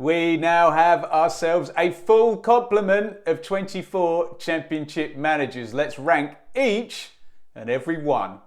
We now have ourselves a full complement of 24 Championship managers. Let's rank each and every one.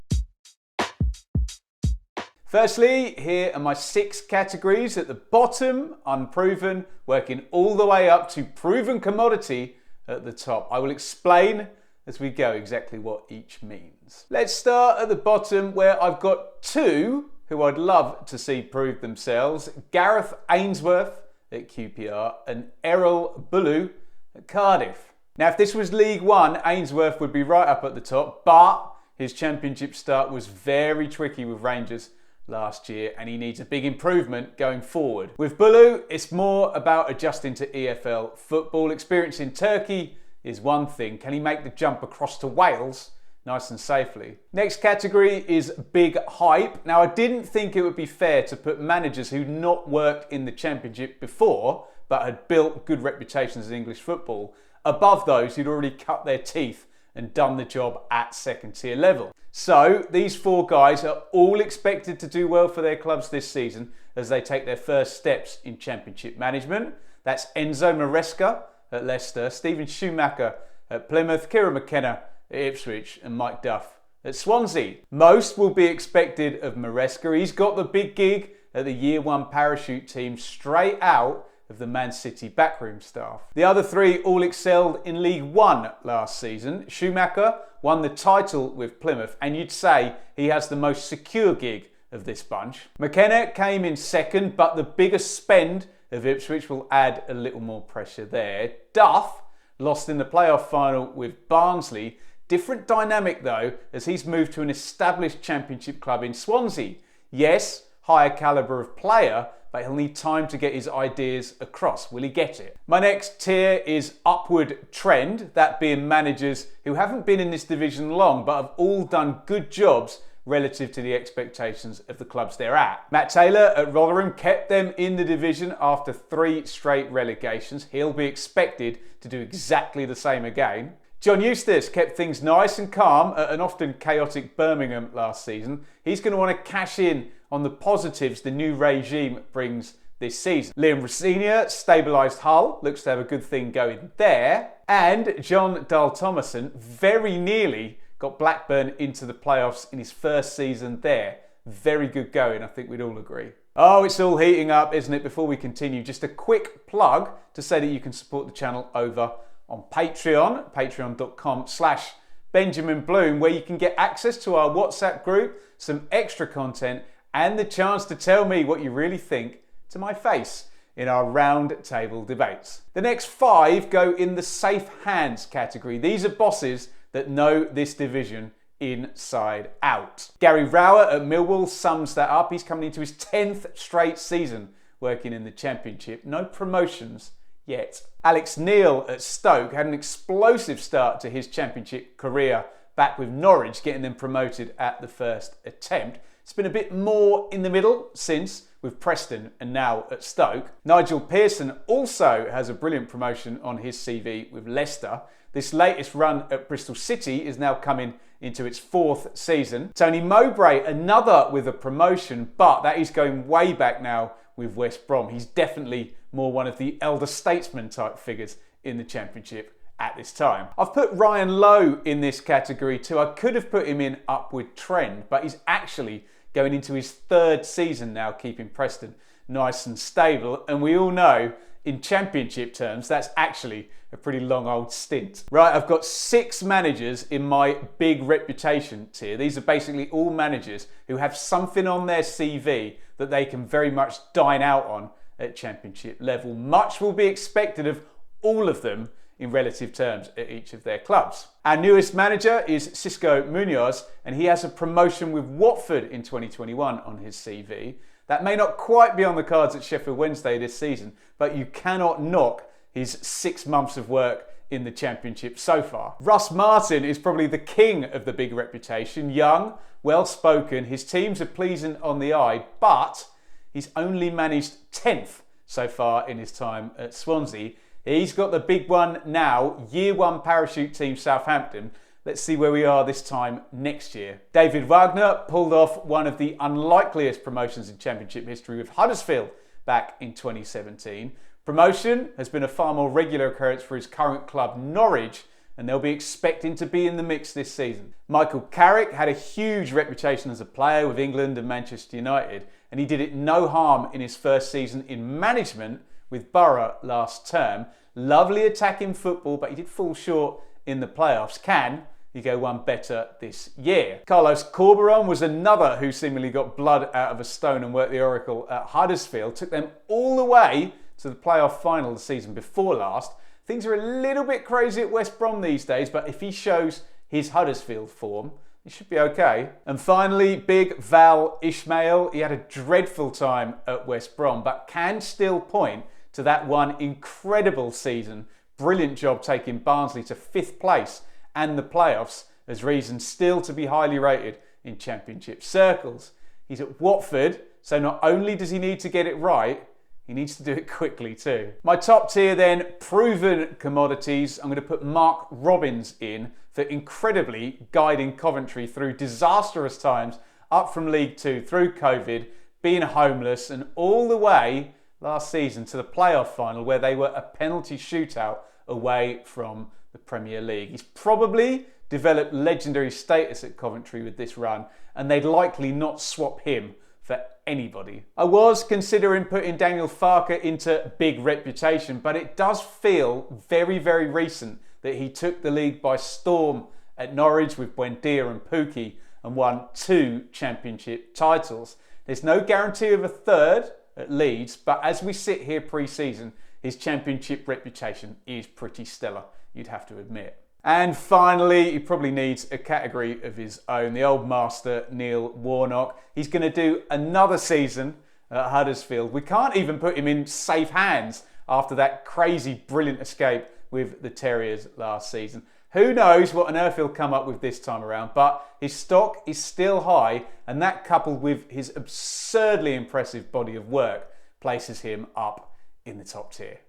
Firstly, here are my 6 categories. At the bottom, unproven, working all the way up to proven commodity at the top. I will explain as we go exactly what each means. Let's start at the bottom where I've got 2 who I'd love to see prove themselves. Gareth Ainsworth at QPR and Errol Bulu at Cardiff. Now, if this was League One, Ainsworth would be right up at the top, but his Championship start was very tricky with Rangers last year and he needs a big improvement going forward. With Bulu, it's more about adjusting to EFL football. Experience in Turkey is one thing. Can he make the jump across to Wales nice and safely? Next category is big hype. Now, I didn't think it would be fair to put managers who'd not worked in the Championship before but had built good reputations in English football above those who'd already cut their teeth and done the job at second tier level. So these 4 guys are all expected to do well for their clubs this season as they take their first steps in Championship management. That's Enzo Maresca at Leicester, Stephen Schumacher at Plymouth, Kieran McKenna at Ipswich and Mike Duff at Swansea. Most will be expected of Maresca. He's got the big gig at the Year 1 parachute team straight out of the Man City backroom staff. The other 3 all excelled in League One last season. Schumacher won the title with Plymouth and you'd say he has the most secure gig of this bunch. McKenna came in second, but the biggest spend of Ipswich will add a little more pressure there. Duff lost in the playoff final with Barnsley. Different dynamic though, as he's moved to an established Championship club in Swansea. Yes, higher calibre of player, but he'll need time to get his ideas across. Will he get it? My next tier is upward trend, that being managers who haven't been in this division long, but have all done good jobs relative to the expectations of the clubs they're at. Matt Taylor at Rotherham kept them in the division after 3 straight relegations. He'll be expected to do exactly the same again. John Eustace kept things nice and calm at an often chaotic Birmingham last season. He's going to want to cash in on the positives the new regime brings this season. Liam Rosenior stabilised Hull, looks to have a good thing going there. And John Dahl-Thomason very nearly got Blackburn into the playoffs in his first season there. Very good going, I think we'd all agree. Oh, it's all heating up, isn't it? Before we continue, just a quick plug to say that you can support the channel over on Patreon, patreon.com/Benjamin Bloom, where you can get access to our WhatsApp group, some extra content, and the chance to tell me what you really think to my face in our round table debates. The next 5 go in the safe hands category. These are bosses that know this division inside out. Gary Rowett at Millwall sums that up. He's coming into his 10th straight season working in the Championship. No promotions yet. Alex Neil at Stoke had an explosive start to his Championship career back with Norwich, getting them promoted at the first attempt. It's been a bit more in the middle since, with Preston and now at Stoke. Nigel Pearson also has a brilliant promotion on his CV with Leicester. This latest run at Bristol City is now coming into its 4th season. Tony Mowbray, another with a promotion, but that is going way back now with West Brom. He's definitely more one of the elder statesman type figures in the Championship at this time. I've put Ryan Lowe in this category too. I could have put him in upward trend, but he's actually going into his 3rd season now, keeping Preston nice and stable. And we all know, in Championship terms, that's actually a pretty long old stint. Right, I've got 6 managers in my big reputation tier. These are basically all managers who have something on their CV that they can very much dine out on at Championship level. Much will be expected of all of them in relative terms at each of their clubs. Our newest manager is Xisco Munoz, and he has a promotion with Watford in 2021 on his CV. That may not quite be on the cards at Sheffield Wednesday this season, but you cannot knock his 6 months of work in the Championship so far. Russ Martin is probably the king of the big reputation. Young, well-spoken, his teams are pleasing on the eye, but he's only managed 10th so far in his time at Swansea. He's got the big one now, Year 1 parachute team Southampton. Let's see where we are this time next year. David Wagner pulled off one of the unlikeliest promotions in Championship history with Huddersfield back in 2017. Promotion has been a far more regular occurrence for his current club, Norwich, and they'll be expecting to be in the mix this season. Michael Carrick had a huge reputation as a player with England and Manchester United, and he did it no harm in his first season in management with Borough last term. Lovely attacking football, but he did fall short in the playoffs. Can he go one better this year? Carlos Corberan was another who seemingly got blood out of a stone and worked the oracle at Huddersfield, took them all the way to the playoff final the season before last. Things are a little bit crazy at West Brom these days, but if he shows his Huddersfield form, he should be okay. And finally, big Val Ismail. He had a dreadful time at West Brom, but can still point to that one incredible season. Brilliant job taking Barnsley to 5th place and the playoffs as reason still to be highly rated in Championship circles. He's at Watford, so not only does he need to get it right, he needs to do it quickly too. My top tier then, proven commodities. I'm going to put Mark Robins in for incredibly guiding Coventry through disastrous times, up from League 2 through COVID, being homeless, and all the way last season to the playoff final where they were a penalty shootout away from the Premier League. He's probably developed legendary status at Coventry with this run, and they'd likely not swap him for anybody. I was considering putting Daniel Farke into big reputation, but it does feel very, very recent that he took the league by storm at Norwich with Buendia and Pukki and won 2 championship titles. There's no guarantee of a third at Leeds, but as we sit here pre-season, his championship reputation is pretty stellar, you'd have to admit. And finally, he probably needs a category of his own. The old master, Neil Warnock. He's going to do another season at Huddersfield. We can't even put him in safe hands after that crazy, brilliant escape with the Terriers last season. Who knows what on earth he'll come up with this time around, but his stock is still high, and that coupled with his absurdly impressive body of work places him up in the top tier.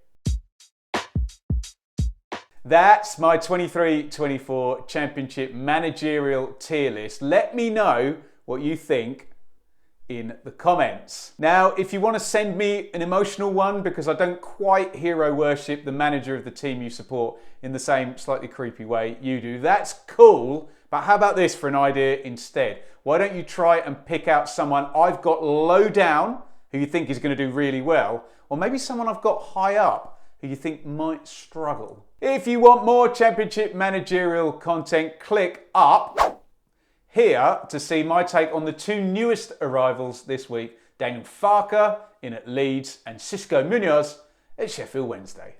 That's my 23-24 Championship managerial tier list. Let me know what you think in the comments. Now, if you want to send me an emotional one because I don't quite hero worship the manager of the team you support in the same slightly creepy way you do, that's cool. But how about this for an idea instead? Why don't you try and pick out someone I've got low down who you think is going to do really well, or maybe someone I've got high up who you think might struggle. If you want more Championship managerial content, click up here to see my take on the 2 newest arrivals this week, Daniel Farke in at Leeds and Xisco Munoz at Sheffield Wednesday.